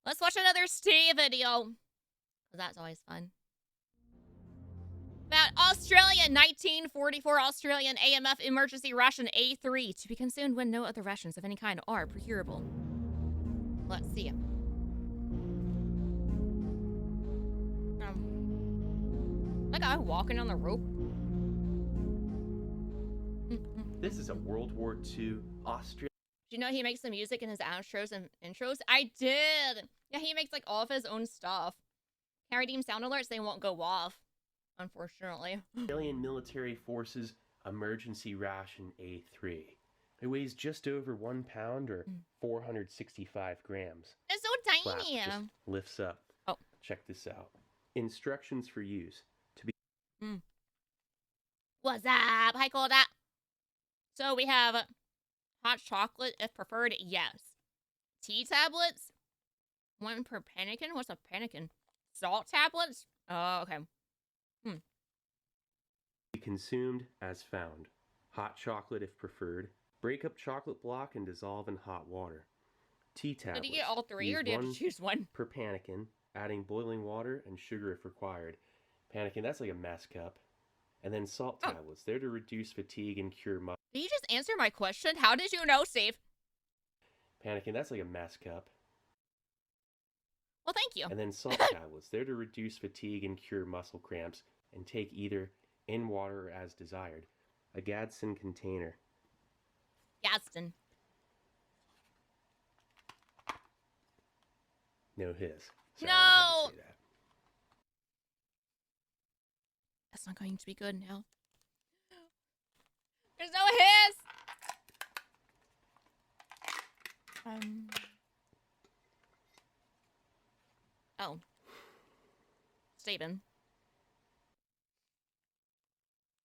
Let's watch another Steve video. That's always fun. About Australia, 1944 Australian AMF emergency ration A3 to be consumed when no other rations of any kind are procurable. Let's see. That guy walking on the rope. This is a World War II Australia. Do you know he makes the music in his outros and intros? I did. Yeah, he makes like all of his own stuff. Carry team sound alerts, they won't go off, unfortunately. Australian Military Forces Emergency Ration A3. It weighs just over 1 pound or 465 grams. It's so tiny. Flap just lifts up. Oh. Check this out. Instructions for use. To be. What's up? Hi, Coda. So we have hot chocolate, if preferred, yes. Tea tablets, 1 per pannikin. What's a pannikin? Salt tablets? Oh, okay. Be consumed as found. Hot chocolate if preferred. Break up chocolate block and dissolve in hot water. Tea tablets. Did you get all 3 or did you have to choose 1? Per pannikin, adding boiling water and sugar if required. Pannikin, that's like a mess cup. And then salt tablets. They're to reduce fatigue and cure muscle. Did you just answer my question? How did you know, Steve? Pannikin, that's like a mess cup. Well, thank you. And then salt tablets. They're to reduce fatigue and cure muscle cramps, and take either in water or as desired. A Gadsden container. Gadsden. No his. Sorry, No! I had to say that. That's not going to be good now. There's no hiss! Oh. Steven.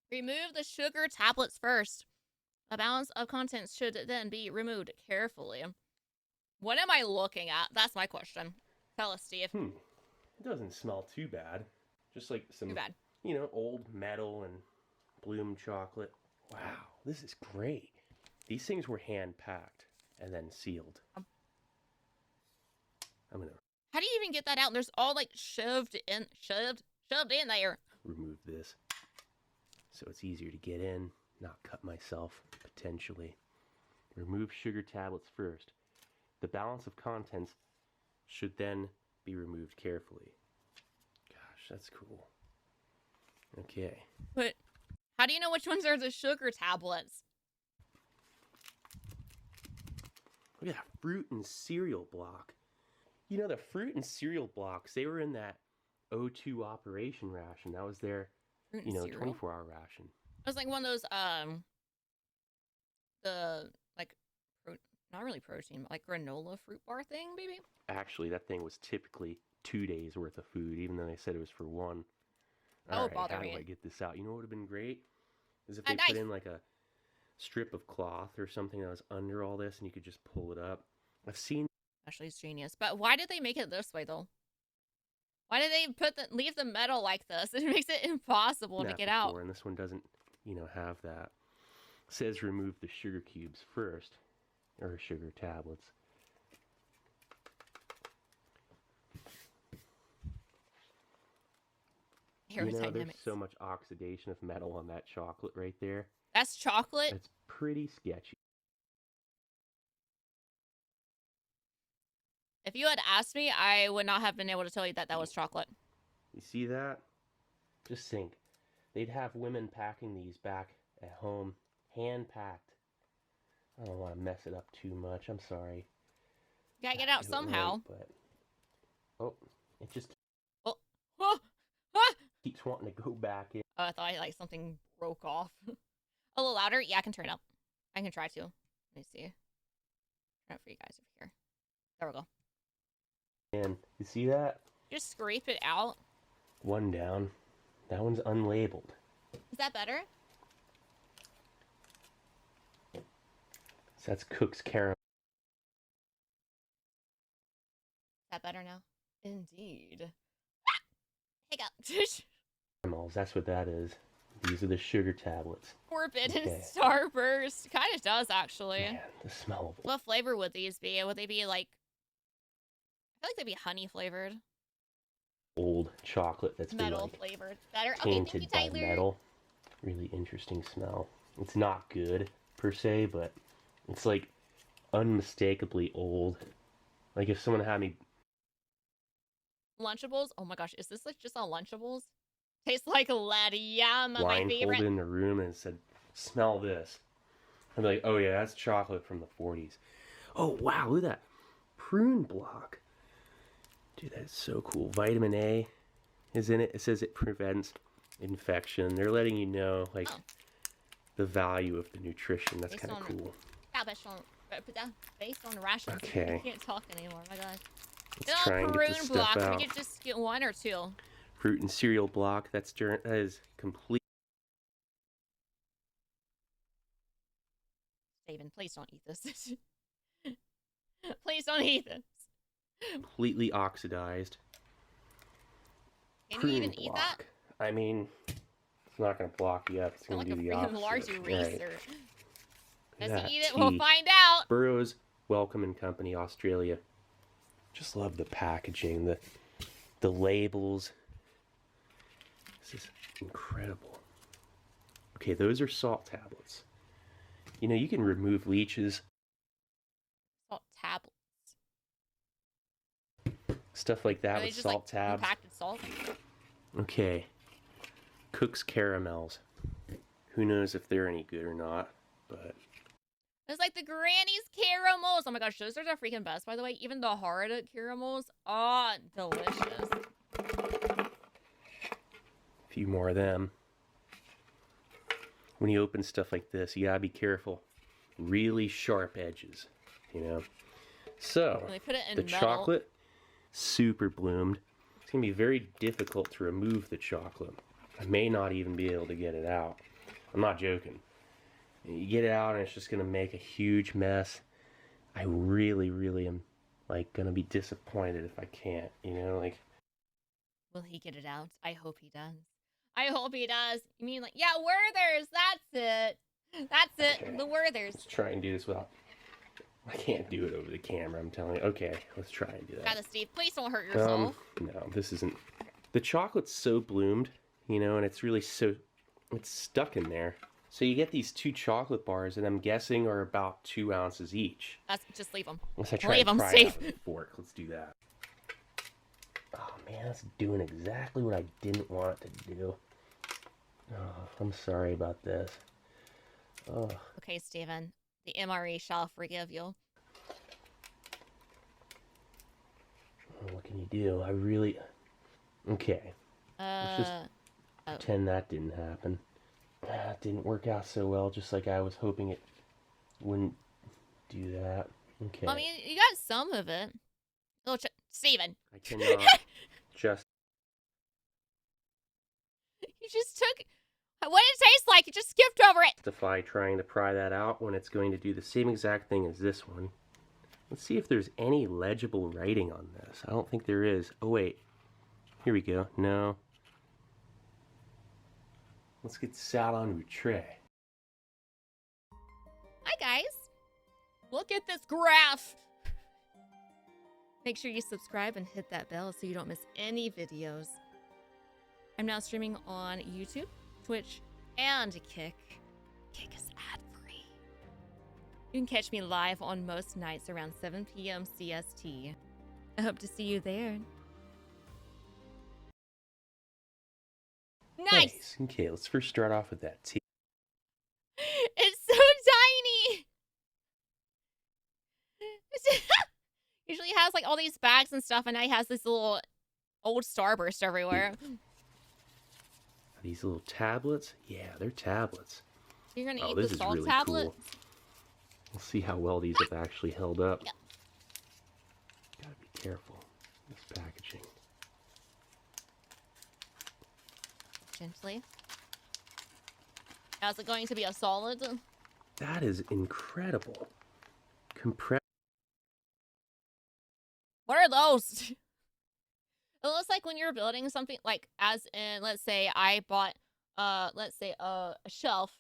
Remove the sugar tablets first. A balance of contents should then be removed carefully. What am I looking at? That's my question. Tell us, Steve. It doesn't smell too bad. Just like some, Too bad. old metal and bloom chocolate. Wow, this is great. These things were hand-packed and then sealed. I'm gonna How do you even get that out? There's all like shoved in there. remove this so it's easier to get in, not cut myself, potentially. Remove sugar tablets first. The balance of contents should then be removed carefully. Gosh, that's cool. Okay. But how do you know which ones are the sugar tablets? Look at that fruit and cereal block. You know, the fruit and cereal blocks, they were in that O2 operation ration. That was their, Fruit and cereal? 24-hour ration. It was like one of those, the, like, not really protein, but like granola fruit bar thing, maybe? Actually, that thing was typically 2 days worth of food, even though they said it was for 1. Oh, All right, bother how do me. I get this out? You know what would have been great? Is if A they put knife. in like a strip of cloth or something that was under all this and you could just pull it up. I've seen. Actually, it's genius. But why did they make it this way, though? Why did they leave the metal like this? It makes it impossible to that get before, out. and this one doesn't, have that. It says remove the sugar cubes first, or sugar tablets. There's Aerodynamics. so much oxidation of metal on that chocolate right there. That's chocolate? It's pretty sketchy. If you had asked me, I would not have been able to tell you that that was chocolate. You see that? Just think. They'd have women packing these back at home, hand-packed. I don't want to mess it up too much. I'm sorry. You gotta get it out Do it somehow. right, but... Oh, it just Oh. Oh. Ah! keeps wanting to go back in. Oh, I thought like something broke off. A little louder? Yeah, I can turn it up. I can try to. Let me see. Turn it up for you guys over here. There we go. And you see that? Just scrape it out. One down. That one's unlabeled. Is that better? So that's Cook's caramel. Is that better now? Indeed. Ah! Hiccup. Caramels, that's what that is. These are the sugar tablets. Forbidden Okay. Starburst. Kind of does, actually. Man, the smell of it. What flavor would these be? Would they be like... I I like to be honey flavored. Old chocolate that's been Metal like flavored. Better. Okay, thank you, tainted by Tyler. metal. Really interesting smell. It's not good per se, but it's like unmistakably old. Like if someone had me Lunchables. Oh my gosh, is this like just on Lunchables? Tastes like lead. Yum, my blindfolded favorite. in a room and said, "Smell this," I'd be like, "Oh yeah, that's chocolate from the '40s." Oh wow, look at that prune block. Dude, that's so cool. Vitamin A is in it. It says it prevents infection. They're letting you know like the value of the nutrition. That's kind of cool. Yeah, based on rations. Okay. I can't talk anymore. My God. Let's try and get this prune stuff block. out. We could just get one or two. Fruit and cereal block. That is complete. Steven, please don't eat this. Please don't eat this. Completely oxidized. Can prune you even block. eat that? I mean, it's not going to block you up. It's going to do the opposite. Large eraser. Right. Does he eat it? We'll find out. Burroughs Wellcome and Company, Australia. Just love the packaging, the labels. This is incredible. Okay, those are salt tablets. You know, you can remove leeches. Salt tablets. Stuff like that with just, salt like, tabs. Compacted salt. Okay. Cook's caramels. Who knows if they're any good or not, but... It's like the Granny's caramels. Oh my gosh, those are the freaking best, by the way. Even the hard caramels. Oh, delicious. A few more of them. When you open stuff like this, you gotta be careful. Really sharp edges, you know. So, they put it in the metal. chocolate, super bloomed. It's gonna be very difficult to remove the chocolate. I may not even be able to get it out. I'm not joking. You get it out and it's just gonna make a huge mess. I really, really am like gonna be disappointed if I can't, you know, like. Will he get it out? I hope he does. I hope he does. You mean like, yeah, Werther's, that's it. That's it, Okay. the Werther's. Let's try and do this without, I can't do it over the camera, I'm telling you. Okay, let's try and do that. Got it, Steve. Please don't hurt yourself. No, this isn't. The chocolate's so bloomed, you know, and it's really so, it's stuck in there. So you get these 2 chocolate bars, and I'm guessing are about 2 ounces each. Just leave them. Unless I try leave and them pry safe. it out with a fork. Let's do that. Oh man, that's doing exactly what I didn't want it to do. Oh, I'm sorry about this. Oh. Okay, Steven. The MRE shall forgive you. What can you do? I really... Okay. Let's just pretend that didn't happen. It didn't work out so well, just like I was hoping it wouldn't do that. Okay. I mean, you got some of it. Oh, Steven. I cannot just... You just took... What did it taste like? You just skipped over it. justify trying to pry that out when it's going to do the same exact thing as this one. Let's see if there's any legible writing on this. I don't think there is. Oh, wait. Here we go. No. Let's get sal on tray. Hi, guys. Look at this graph. Make sure you subscribe and hit that bell so you don't miss any videos. I'm now streaming on YouTube, Twitch, and Kick. Kick is ad-free. You can catch me live on most nights around 7 p.m. CST. I hope to see you there. Nice! Okay, let's first start off with that tea. It's so tiny! Usually has like all these bags and stuff, and now he has this little old Starburst everywhere. Are these little tablets? Yeah, they're tablets. You're gonna eat this the is salt really tablet? cool. We'll see how well these have actually held up. Yep. Gotta be careful. This packaging. Gently. How's it going to be a solid? That is incredible. Compressed. What are those? It looks like when you're building something, like, as in, let's say I bought, let's say a shelf,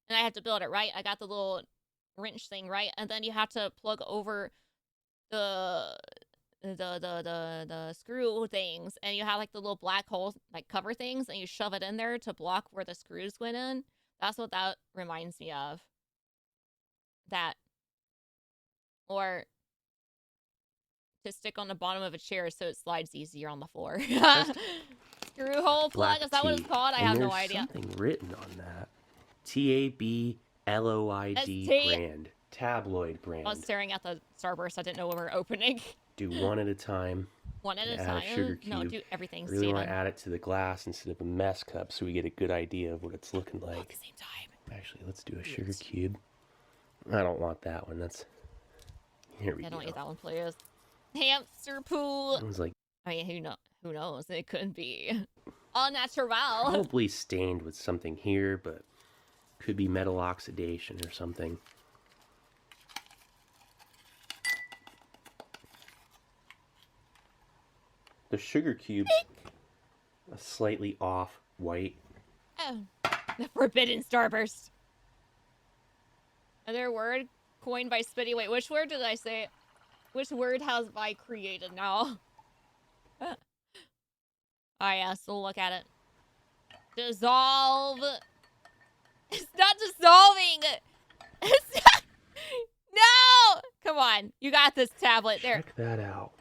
and I have to build it, right? I got the little wrench thing, right? And then you have to plug over the the screw things, and you have like the little black holes like cover things, and you shove it in there to block where the screws went in. That's what that reminds me of. That. Or to stick on the bottom of a chair so it slides easier on the floor. Screw hole plug, Black is that what tea. it's called? I And have no there's idea. something written on that. TABLOID That's tea. brand. Tabloid brand. I was staring at the Starburst. I didn't know we were opening. Do one at a time. One at a Add time. a sugar cube. No, do everything, I really Steven. want to add it to the glass instead of a mess cup so we get a good idea of what it's looking like. All at the same time. Actually, let's do a sugar cube. I don't want that one. That's... Here we go. I don't eat that one, please. Hamster poo. It was like... I mean, who knows? It could be all natural. Probably stained with something here, but could be metal oxidation or something. The sugar cubes, a slightly off white. Oh, the forbidden Starburst. Another word coined by Spitty. Wait, which word did I say? Which word has I created now? Oh yeah, so look at it. Dissolve. It's not dissolving. It's not... No! Come on, you got this tablet there. Check that out.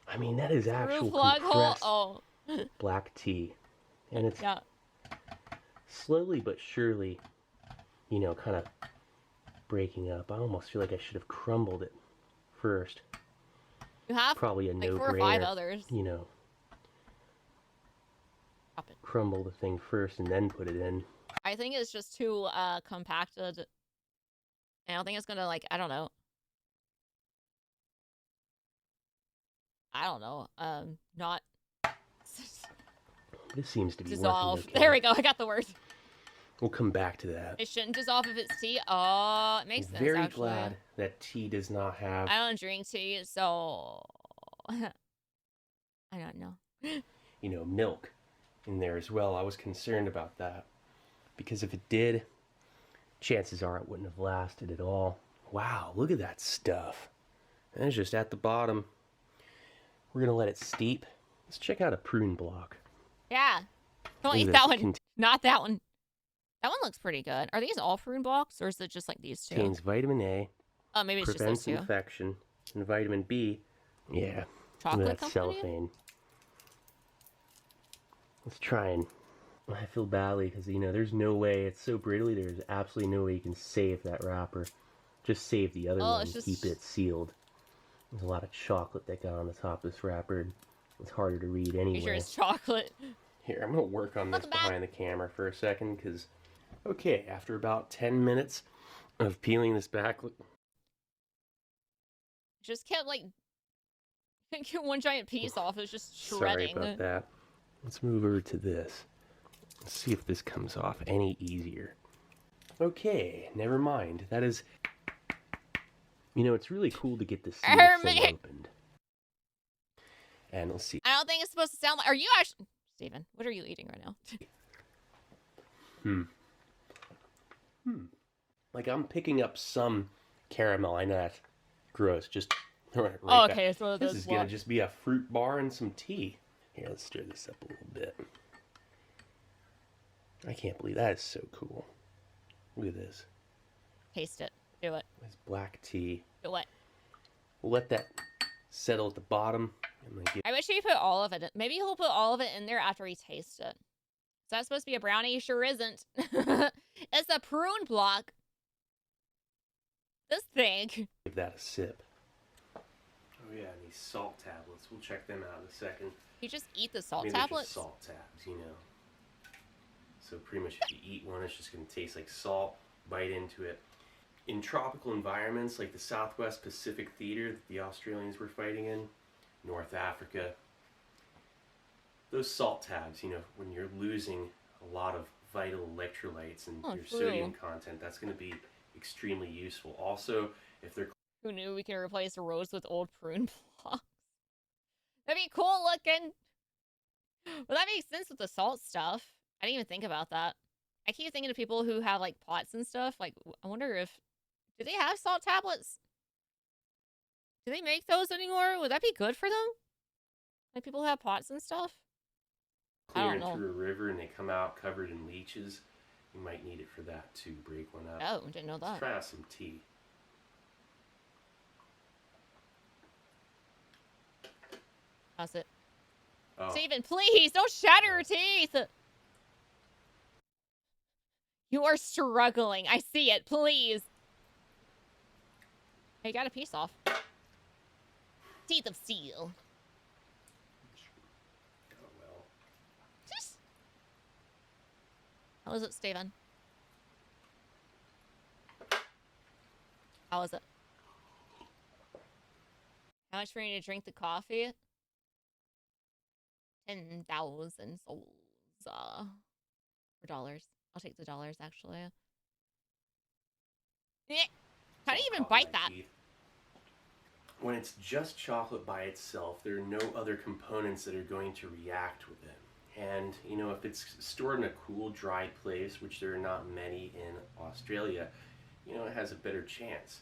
I mean, that is actual plug hole. compressed Oh, black tea. And it's yeah. slowly but surely, you know, kind of breaking up. I almost feel like I should have crumbled it first. You have Probably a like no-brainer. 4 or 5 others. You know, Stop it. crumble the thing first and then put it in. I think it's just too compacted. I don't think it's gonna like, I don't know, not This seems to be dissolve. working okay. There we go. I got the word. We'll come back to that. It shouldn't dissolve if it's tea. Oh, it makes sense. Very actually. glad that tea does not have... I don't drink tea, so I don't know. you know, milk in there as well. I was concerned about that. Because if it did, chances are it wouldn't have lasted at all. Wow, look at that stuff. And it's just at the bottom. We're going to let it steep. Let's check out a prune block. Yeah. Don't Look eat at that this. one. Not that one. That one looks pretty good. Are these all prune blocks, or is it just like these two? Contains vitamin A, Oh, maybe it's just prevents those two. infection, and vitamin B. Yeah, Chocolate that company? cellophane. Let's try and... I feel badly because, you know, there's no way, it's so brittly, there's absolutely no way you can save that wrapper. Just save the other one and just... keep it sealed. There's a lot of chocolate that got on the top of this wrapper. It's harder to read anyway. You sure it's chocolate? Here, I'm going to work on this Welcome back. behind the camera for a second because, okay, after about 10 minutes of peeling this back... Just kept like get one giant piece off. It was just shredding. Sorry about that. Let's move over to this. Let's see if this comes off any easier. Okay, never mind. That is... You know, it's really cool to get the seal thing opened. And let's see. I don't think it's supposed to sound like... Are you actually... Steven, what are you eating right now? Like, I'm picking up some caramel. I know that's gross. Just... Right Oh, back. okay. So This is going to just be a fruit bar and some tea. Here, let's stir this up a little bit. I can't believe that is so cool. Look at this. Taste it. Do it. It's black tea. Do it. We'll let that settle at the bottom. And then I wish he put all of it in. Maybe he'll put all of it in there after he tastes it. Is that supposed to be a brownie? Sure isn't. It's a prune block. This thing. Give that a sip. Oh yeah, and these salt tablets. We'll check them out in a second. You just eat the salt They're tablets? just salt tabs, you know. So pretty much if you eat one, it's just going to taste like salt. Bite into it. In tropical environments like the Southwest Pacific Theater that the Australians were fighting in, North Africa, those salt tabs, you know, when you're losing a lot of vital electrolytes and your sodium content, that's going to be extremely useful. Also, if they're... Who knew we can replace a rose with old prune blocks? That'd be cool looking. Well, that makes sense with the salt stuff. I didn't even think about that. I keep thinking of people who have like pots and stuff. Like, I wonder if... Do they have salt tablets? Do they make those anymore? Would that be good for them? Like people have pots and stuff? I Clear don't know. into a river and they come out covered in leeches. You might need it for that to break one up. Oh, didn't know Let's that. try out some tea. How's it? Oh, Steven, please don't shatter your teeth. You are struggling. I see it. Please. Hey, got a piece off. Teeth of steel. oh well. Just. How is it, Steven? How is it? How much for you to drink the coffee? 10,000 souls. For dollars. I'll take the dollars, actually. How do you even bite that? Teeth. When it's just chocolate by itself, there are no other components that are going to react with it. And, you know, if it's stored in a cool, dry place, which there are not many in Australia, you know, it has a better chance.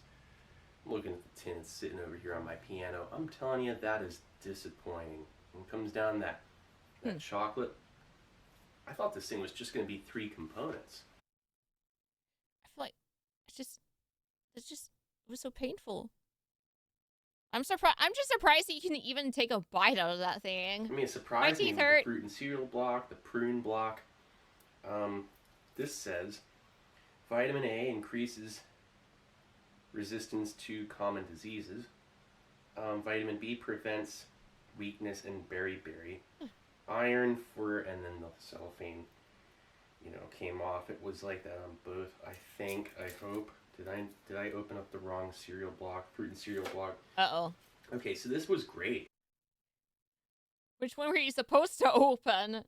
I'm looking at the tin, it's sitting over here on my piano. I'm telling you, that is disappointing. When it comes down that chocolate, I thought this thing was just going to be 3 components. I feel like it was so painful. I'm surprised. I'm just surprised that you can even take a bite out of that thing. I mean, it surprised me with the fruit and cereal block, the prune block. This says vitamin A increases resistance to common diseases. Vitamin B prevents weakness and beriberi. Iron and then the cellophane, you know, came off. It was like that on both. I think. I hope. Did I open up the wrong cereal block? Fruit and cereal block. Uh-oh. Okay, so this was great. Which one were you supposed to open?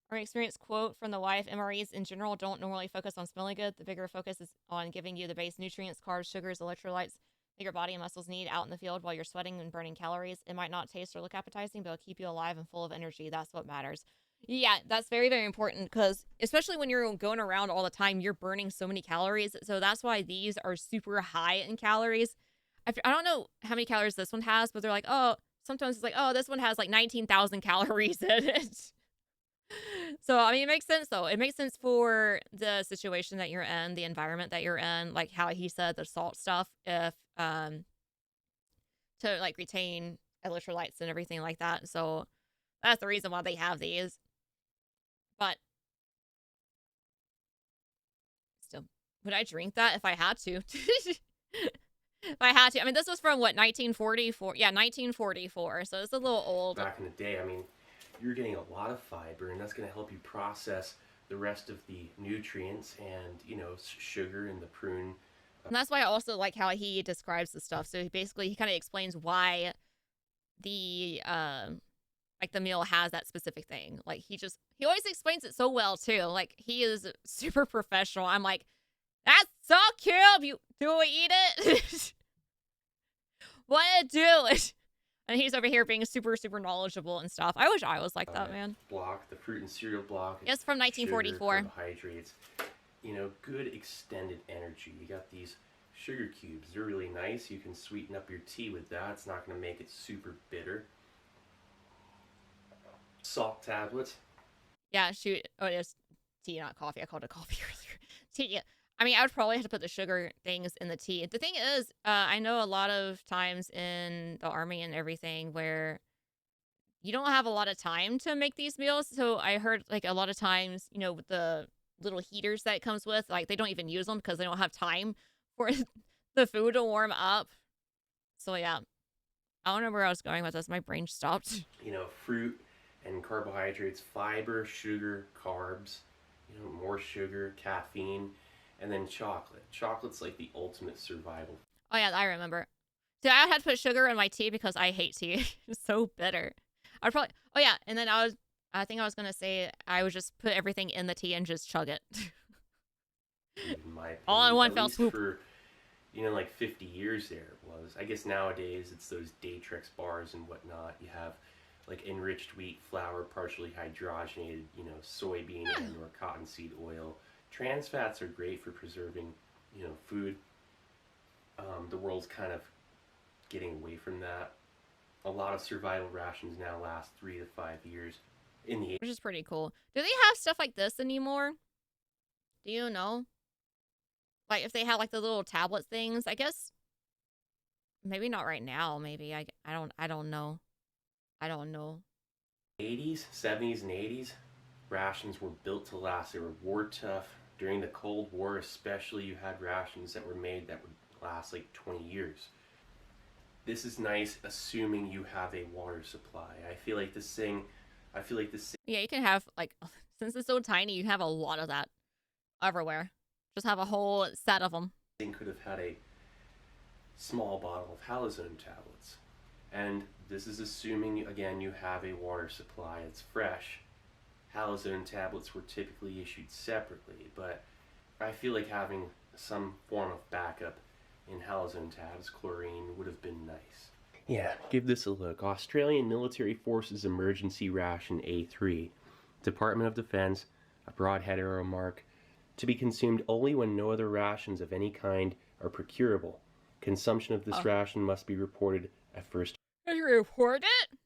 Our experience quote from the wife: MREs in general don't normally focus on smelling good. The bigger focus is on giving you the base nutrients, carbs, sugars, electrolytes that your body and muscles need out in the field while you're sweating and burning calories. It might not taste or look appetizing, but it'll keep you alive and full of energy. That's what matters. Yeah, that's very, very important because especially when you're going around all the time, you're burning so many calories. So that's why these are super high in calories. I don't know how many calories this one has, but they're like, oh, sometimes it's like, oh, this one has like 19,000 calories in it. So, I mean, it makes sense, though. It makes sense for the situation that you're in, the environment that you're in, like how he said the salt stuff, if, to like retain electrolytes and everything like that. So, that's the reason why they have these. But still, would I drink that if I had to? If I had to. I mean, this was from what, 1944? Yeah, 1944. So it's a little old. Back in the day, I mean, you're getting a lot of fiber, and that's going to help you process the rest of the nutrients and, you know, sugar and the prune. And that's why I also like how he describes the stuff. So he kind of explains why the like the meal has that specific thing. Like he always explains it so well too. Like he is super professional. I'm like, that's so cute. Do we eat it? What do it? And he's over here being super, super knowledgeable and stuff. I wish I was like that, man. Block, the fruit and cereal block. It's from 1944. Sugar, carbohydrates, you know, good extended energy. You got these sugar cubes. They're really nice. You can sweeten up your tea with that. It's not going to make it super bitter. Salt tablets. Yeah, shoot. Oh, it is tea, not coffee. I called it coffee earlier. Tea. I mean, I would probably have to put the sugar things in the tea. The thing is, I know a lot of times in the army and everything where you don't have a lot of time to make these meals. So I heard like a lot of times, you know, with the little heaters that it comes with, like they don't even use them because they don't have time for the food to warm up. So yeah, I don't know where I was going with this. My brain stopped. You know, fruit and carbohydrates, fiber, sugar, carbs, you know, more sugar, caffeine. And then chocolate. Chocolate's like the ultimate survival. Oh, yeah, I remember. So I had to put sugar in my tea because I hate tea. It's so bitter. I'd probably... Oh, yeah, and then I think I was going to say I would just put everything in the tea and just chug it. In my opinion, all in one at fell least swoop. For, you know, like 50 years there it was. I guess nowadays it's those Datrix bars and whatnot. You have like enriched wheat flour, partially hydrogenated, you know, soybean and or cottonseed oil. Trans fats are great for preserving, you know, food. The world's kind of getting away from that. A lot of survival rations now last 3 to 5 years. Which is pretty cool. Do they have stuff like this anymore? Do you know? Like, if they have, like, the little tablet things, I guess. Maybe not right now, maybe. I don't know. I don't know. 80s, 70s, and 80s, rations were built to last. They were war tough. During the Cold War especially, you had rations that were made that would last like 20 years. This is nice, assuming you have a water supply. I feel like this thing... Yeah, you can have, like, since it's so tiny, you have a lot of that everywhere. Just have a whole set of them. Thing could have had a small bottle of halazone tablets. And this is assuming, again, you have a water supply. It's fresh. Halazone tablets were typically issued separately, but I feel like having some form of backup in halazone tabs, chlorine, would have been nice. Yeah, give this a look. Australian Military Forces Emergency Ration A3. Department of Defense, a broadhead arrow mark. To be consumed only when no other rations of any kind are procurable. Consumption of this ration must be reported at first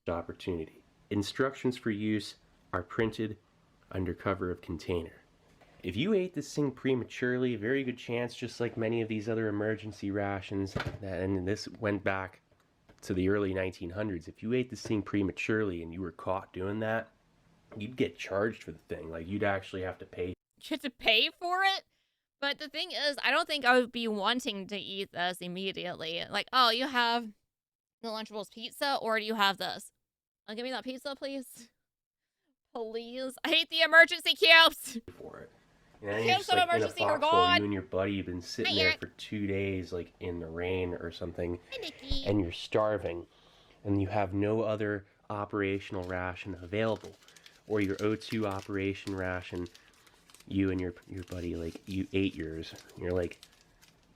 opportunity. Instructions for use are printed under cover of container. If you ate this thing prematurely, very good chance, just like many of these other emergency rations, and this went back to the early 1900s, if you ate this thing prematurely and you were caught doing that, you'd get charged for the thing. Like, you'd actually have to pay. You have to pay for it? But the thing is, I don't think I would be wanting to eat this immediately. Like, oh, you have the Lunchables pizza, or do you have this? Oh, give me that pizza, please. Please. I hate the emergency cubes. For it. And cubes of emergency are gone. You and your buddy have been sitting there for 2 days, like in the rain or something, and you're starving, and you have no other operational ration available, or your O2 operation ration. You and your buddy, like, you ate yours. You're like,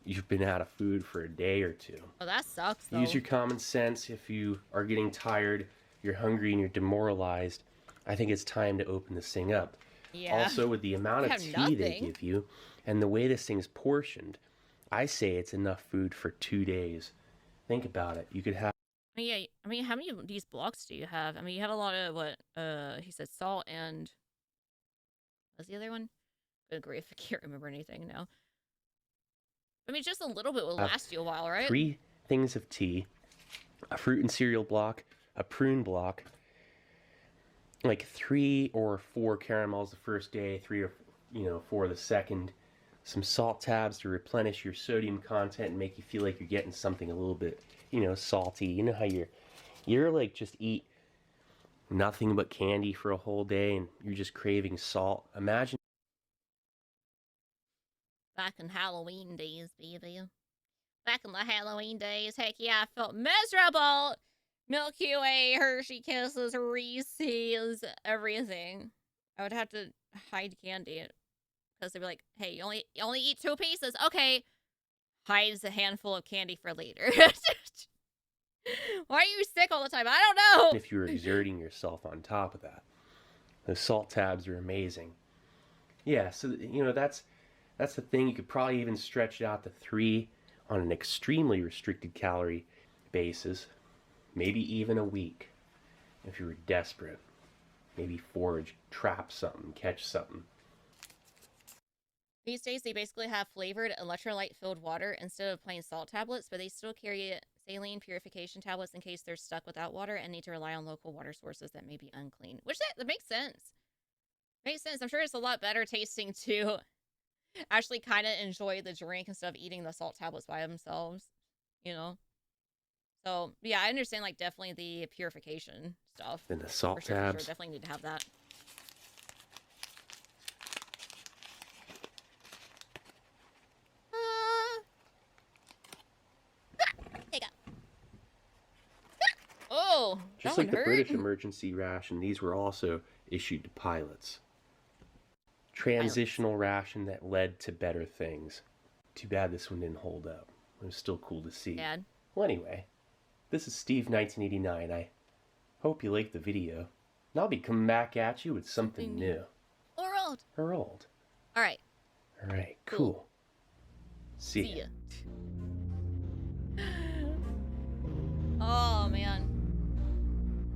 you've been out of food for a day or two. Oh, that sucks, though. Use your common sense. If you are getting tired, you're hungry, and you're demoralized, I think it's time to open this thing up. Yeah. Also, with the amount of tea they give you, and the way this thing's portioned, I say it's enough food for 2 days. Think about it. You could have... Yeah, I mean, how many of these blocks do you have? I mean, you have a lot of, he said salt and... What's the other one? Good grief, I can't remember anything now. I mean, just a little bit will last you a while, right? 3 things of tea, a fruit and cereal block, a prune block, like 3 or 4 caramels the first day, 3 or 4 the second, some salt tabs to replenish your sodium content and make you feel like you're getting something a little bit, salty. You know how you're like just eat nothing but candy for a whole day and you're just craving salt. Imagine back in Halloween days, baby. Back in the Halloween days, heck yeah, I felt miserable. Milky Way, Hershey Kisses, Reese's, everything. I would have to hide candy because they'd be like, "Hey, you only eat 2 pieces. Okay, hides a handful of candy for later." Why are you sick all the time? I don't know. If you're exerting yourself on top of that, the salt tabs are amazing. Yeah, so that's the thing. You could probably even stretch it out to 3 on an extremely restricted calorie basis. Maybe even a week if you were desperate. Maybe forage, trap something, catch something. These days, they basically have flavored electrolyte-filled water instead of plain salt tablets, but they still carry saline purification tablets in case they're stuck without water and need to rely on local water sources that may be unclean. Which, that makes sense. Makes sense. I'm sure it's a lot better tasting to actually kind of enjoy the drink instead of eating the salt tablets by themselves, So, yeah, I understand, like, definitely the purification stuff. And the salt tabs. For sure. Definitely need to have that. Take up. Oh, just like the British emergency ration, these were also issued to pilots. Transitional ration that led to better things. Too bad this one didn't hold up. It was still cool to see. Dad. Well, anyway, this is Steve 1989. I hope you liked the video. And I'll be coming back at you with something new. Or old. Or old. Alright. Alright, cool. See ya.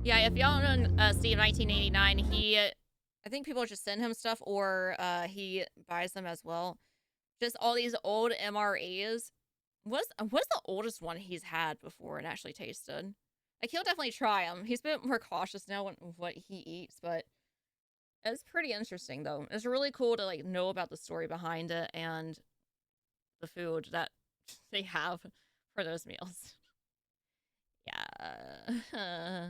Yeah, if y'all know Steve 1989, he, I think people just send him stuff or he buys them as well. Just all these old MREs. What's the oldest one he's had before and actually tasted? Like he'll definitely try them. He's a bit more cautious now with what he eats, but it's pretty interesting though. It's really cool to like know about the story behind it and the food that they have for those meals. Yeah.